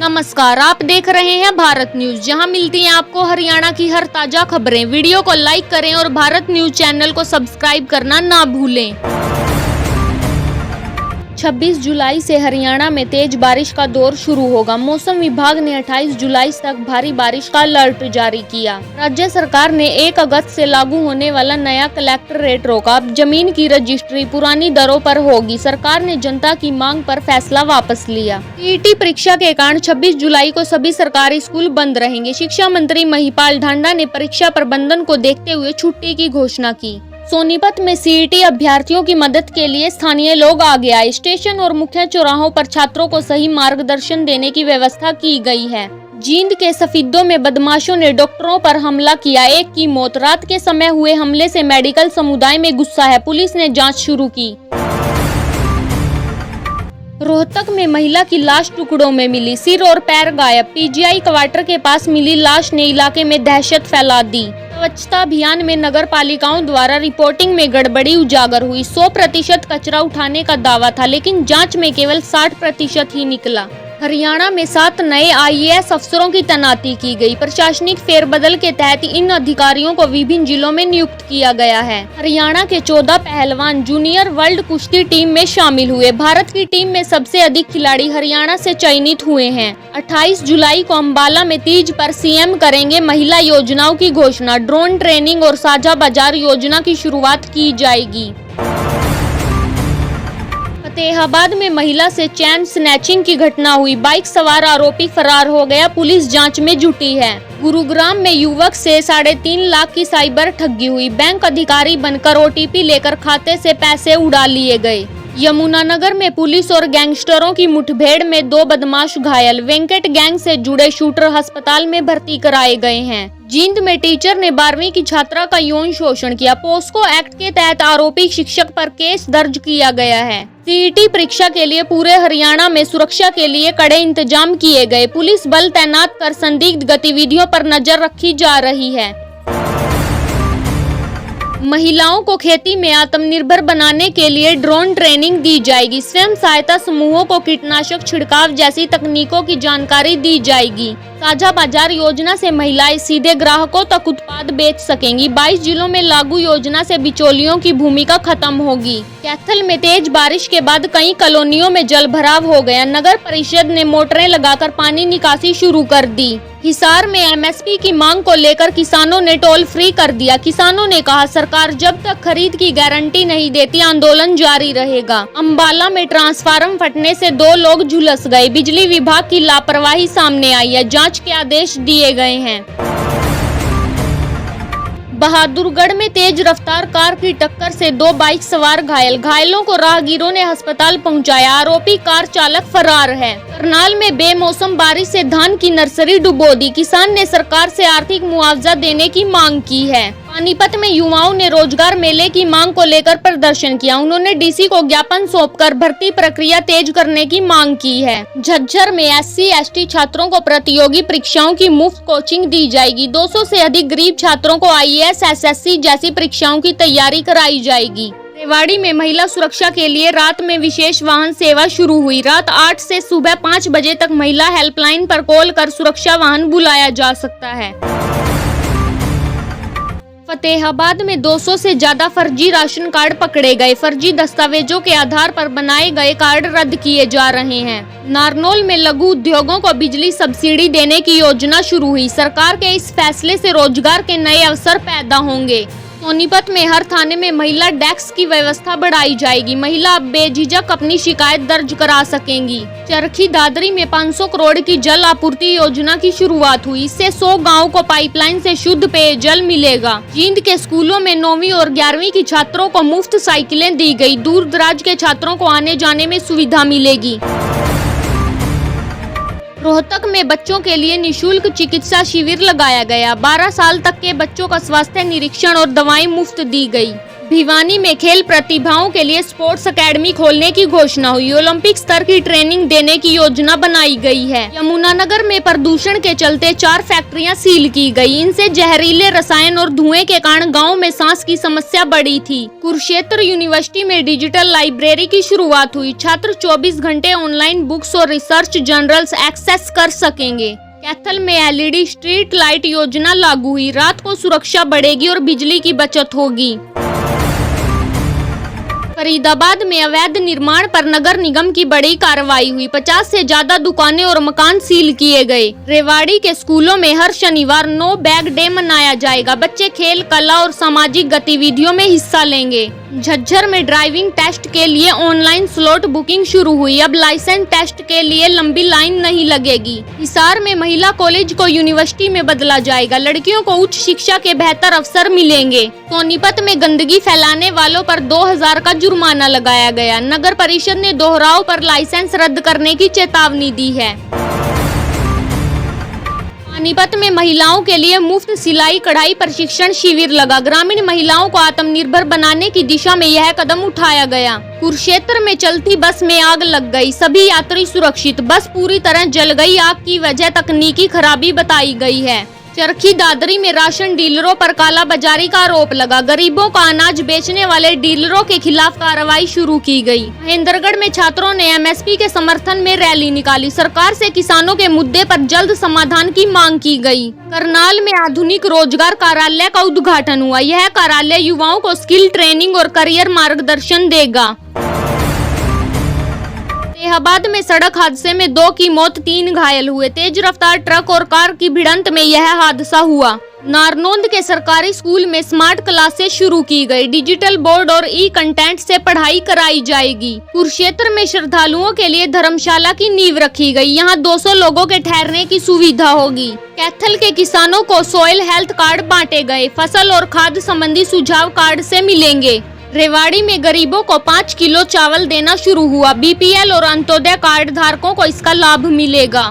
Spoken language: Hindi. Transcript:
नमस्कार, आप देख रहे हैं भारत न्यूज, जहां मिलती हैं आपको हरियाणा की हर ताजा खबरें। वीडियो को लाइक करें और भारत न्यूज चैनल को सब्सक्राइब करना ना भूलें। 26 जुलाई से हरियाणा में तेज बारिश का दौर शुरू होगा। मौसम विभाग ने 28 जुलाई तक भारी बारिश का अलर्ट जारी किया। राज्य सरकार ने 1 अगस्त से लागू होने वाला नया कलेक्टर रेट रोका। अब जमीन की रजिस्ट्री पुरानी दरों पर होगी। सरकार ने जनता की मांग पर फैसला वापस लिया। सीईटी परीक्षा के कारण 26 जुलाई को सभी सरकारी स्कूल बंद रहेंगे। शिक्षा मंत्री महिपाल ढांडा ने परीक्षा प्रबंधन को देखते हुए छुट्टी की घोषणा की। सोनीपत में सीईटी अभ्यर्थियों की मदद के लिए स्थानीय लोग आगे आए। स्टेशन और मुख्य चौराहों पर छात्रों को सही मार्गदर्शन देने की व्यवस्था की गई है। जींद के सफीदों में बदमाशों ने डॉक्टरों पर हमला किया, 1 की मौत। रात के समय हुए हमले से मेडिकल समुदाय में गुस्सा है। पुलिस ने जांच शुरू की। रोहतक में महिला की लाश टुकड़ों में मिली, सिर और पैर गायब। पीजीआई क्वार्टर के पास मिली लाश ने इलाके में दहशत फैला दी। स्वच्छता अभियान में नगर पालिकाओं द्वारा रिपोर्टिंग में गड़बड़ी उजागर हुई। 100% कचरा उठाने का दावा था, लेकिन जांच में केवल 60% ही निकला। हरियाणा में 7 नए आईएएस अफसरों की तैनाती की गई। प्रशासनिक फेरबदल के तहत इन अधिकारियों को विभिन्न जिलों में नियुक्त किया गया है। हरियाणा के 14 पहलवान जूनियर वर्ल्ड कुश्ती टीम में शामिल हुए। भारत की टीम में सबसे अधिक खिलाड़ी हरियाणा से चयनित हुए हैं। 28 जुलाई को अंबाला में तीज पर सीएम करेंगे महिला योजनाओं की घोषणा। ड्रोन ट्रेनिंग और साझा बाजार योजना की शुरुआत की जाएगी। फतेहाबाद में महिला से चैन स्नैचिंग की घटना हुई। बाइक सवार आरोपी फरार हो गया। पुलिस जांच में जुटी है। गुरुग्राम में युवक से 3.5 लाख की साइबर ठगी हुई। बैंक अधिकारी बनकर ओटीपी लेकर खाते से पैसे उड़ा लिए गए। यमुनानगर में पुलिस और गैंगस्टरों की मुठभेड़ में 2 बदमाश घायल। वेंकट गैंग से जुड़े शूटर अस्पताल में भर्ती कराए गए हैं। जींद में टीचर ने 12वीं की छात्रा का यौन शोषण किया। पोस्को एक्ट के तहत आरोपी शिक्षक पर केस दर्ज किया गया है। सीईटी परीक्षा के लिए पूरे हरियाणा में सुरक्षा के लिए कड़े इंतजाम किए गए। पुलिस बल तैनात कर संदिग्ध गतिविधियों पर नजर रखी जा रही है। महिलाओं को खेती में आत्मनिर्भर बनाने के लिए ड्रोन ट्रेनिंग दी जाएगी। स्वयं सहायता समूहों को कीटनाशक छिड़काव जैसी तकनीकों की जानकारी दी जाएगी। साझा बाजार योजना से महिलाएं सीधे ग्राहकों तक उत्पाद बेच सकेंगी। 22 जिलों में लागू योजना से बिचौलियों की भूमिका खत्म होगी। कैथल में तेज बारिश के बाद कई कॉलोनियों में जलभराव हो गया। नगर परिषद ने मोटरें लगाकर पानी निकासी शुरू कर दी। हिसार में एमएसपी की मांग को लेकर किसानों ने टोल फ्री कर दिया। किसानों ने कहा, सरकार जब तक खरीद की गारंटी नहीं देती आंदोलन जारी रहेगा। अंबाला में ट्रांसफार्मर फटने से 2 लोग झुलस गए। बिजली विभाग की लापरवाही सामने आई है। जांच के आदेश दिए गए हैं। बहादुरगढ़ में तेज रफ्तार कार की टक्कर से 2 बाइक सवार घायल। घायलों को राहगीरों ने अस्पताल पहुंचाया। आरोपी कार चालक फरार है। करनाल में बेमौसम बारिश से धान की नर्सरी डुबो दी। किसान ने सरकार से आर्थिक मुआवजा देने की मांग की है। पानीपत में युवाओं ने रोजगार मेले की मांग को लेकर प्रदर्शन किया। उन्होंने डीसी को ज्ञापन सौंपकर भर्ती प्रक्रिया तेज करने की मांग की है। झज्जर में SC/ST छात्रों को प्रतियोगी परीक्षाओं की मुफ्त कोचिंग दी जाएगी। 200 से अधिक गरीब छात्रों को IAS, SSC जैसी परीक्षाओं की तैयारी कराई जाएगी। रेवाड़ी में महिला सुरक्षा के लिए रात में विशेष वाहन सेवा शुरू हुई। रात 8 से सुबह 5 बजे तक महिला हेल्पलाइन पर कॉल कर सुरक्षा वाहन बुलाया जा सकता है। फतेहाबाद में 200 से ज्यादा फर्जी राशन कार्ड पकड़े गए। फर्जी दस्तावेजों के आधार पर बनाए गए कार्ड रद्द किए जा रहे हैं। नारनौल में लघु उद्योगों को बिजली सब्सिडी देने की योजना शुरू हुई। सरकार के इस फैसले से रोजगार के नए अवसर पैदा होंगे। सोनीपत में हर थाने में महिला डेस्क की व्यवस्था बढ़ाई जाएगी। महिला अब बेझिझक अपनी शिकायत दर्ज करा सकेंगी। चरखी दादरी में 500 करोड़ की जल आपूर्ति योजना की शुरुआत हुई। इससे 100 गांवों को पाइपलाइन से शुद्ध पेयजल मिलेगा। जींद के स्कूलों में 9वीं और 11वीं की छात्रों को मुफ्त साइकिलें दी गई। दूर दराज के छात्रों को आने जाने में सुविधा मिलेगी। रोहतक में बच्चों के लिए निशुल्क चिकित्सा शिविर लगाया गया। 12 साल तक के बच्चों का स्वास्थ्य निरीक्षण और दवाएं मुफ्त दी गई। भिवानी में खेल प्रतिभाओं के लिए स्पोर्ट्स एकेडमी खोलने की घोषणा हुई। ओलंपिक स्तर की ट्रेनिंग देने की योजना बनाई गई है। यमुनानगर में प्रदूषण के चलते 4 फैक्ट्रियां सील की गई। इनसे जहरीले रसायन और धुएं के कारण गांव में सांस की समस्या बढ़ी थी। कुरुक्षेत्र यूनिवर्सिटी में डिजिटल लाइब्रेरी की शुरुआत हुई। छात्र 24 घंटे ऑनलाइन बुक्स और रिसर्च जर्नल्स एक्सेस कर सकेंगे। कैथल में एलईडी स्ट्रीट लाइट योजना लागू हुई। रात को सुरक्षा बढ़ेगी और बिजली की बचत होगी। फरीदाबाद में अवैध निर्माण पर नगर निगम की बड़ी कार्रवाई हुई। 50 से ज्यादा दुकानें और मकान सील किए गए। रेवाड़ी के स्कूलों में हर शनिवार नो बैग डे मनाया जाएगा। बच्चे खेल, कला और सामाजिक गतिविधियों में हिस्सा लेंगे। झज्जर में ड्राइविंग टेस्ट के लिए ऑनलाइन स्लॉट बुकिंग शुरू हुई। अब लाइसेंस टेस्ट के लिए लंबी लाइन नहीं लगेगी। हिसार में महिला कॉलेज को यूनिवर्सिटी में बदला जाएगा। लड़कियों को उच्च शिक्षा के बेहतर अवसर मिलेंगे। सोनीपत में गंदगी फैलाने वालों पर 2000 का जुर्माना लगाया गया। नगर परिषद ने दोहराव पर लाइसेंस रद्द करने की चेतावनी दी है। पानीपत में महिलाओं के लिए मुफ्त सिलाई कढ़ाई प्रशिक्षण शिविर लगा। ग्रामीण महिलाओं को आत्मनिर्भर बनाने की दिशा में यह कदम उठाया गया। कुरुक्षेत्र में चलती बस में आग लग गई। सभी यात्री सुरक्षित। बस पूरी तरह जल गई। आग की वजह तकनीकी खराबी बताई गई है। चरखी दादरी में राशन डीलरों पर कालाबाजारी का आरोप लगा। गरीबों का अनाज बेचने वाले डीलरों के खिलाफ कार्रवाई शुरू की गई। महेंद्रगढ़ में छात्रों ने एमएसपी के समर्थन में रैली निकाली। सरकार से किसानों के मुद्दे पर जल्द समाधान की मांग की गई। करनाल में आधुनिक रोजगार कार्यालय का उद्घाटन हुआ। यह कार्यालय युवाओं को स्किल ट्रेनिंग और करियर मार्गदर्शन देगा। इलाहाबाद में सड़क हादसे में 2 की मौत, 3 घायल हुए। तेज रफ्तार ट्रक और कार की भिड़ंत में यह हादसा हुआ। नारनौंद के सरकारी स्कूल में स्मार्ट क्लासेस शुरू की गई। डिजिटल बोर्ड और ई कंटेंट से पढ़ाई कराई जाएगी। कुरुक्षेत्र में श्रद्धालुओं के लिए धर्मशाला की नींव रखी गई। यहां 200 लोगों के ठहरने की सुविधा होगी। कैथल के किसानों को सॉइल हेल्थ कार्ड बांटे गए। फसल और खाद संबंधी सुझाव कार्ड से मिलेंगे। रेवाड़ी में गरीबों को 5 किलो चावल देना शुरू हुआ। बीपीएल और अंत्योदय कार्ड धारकों को इसका लाभ मिलेगा।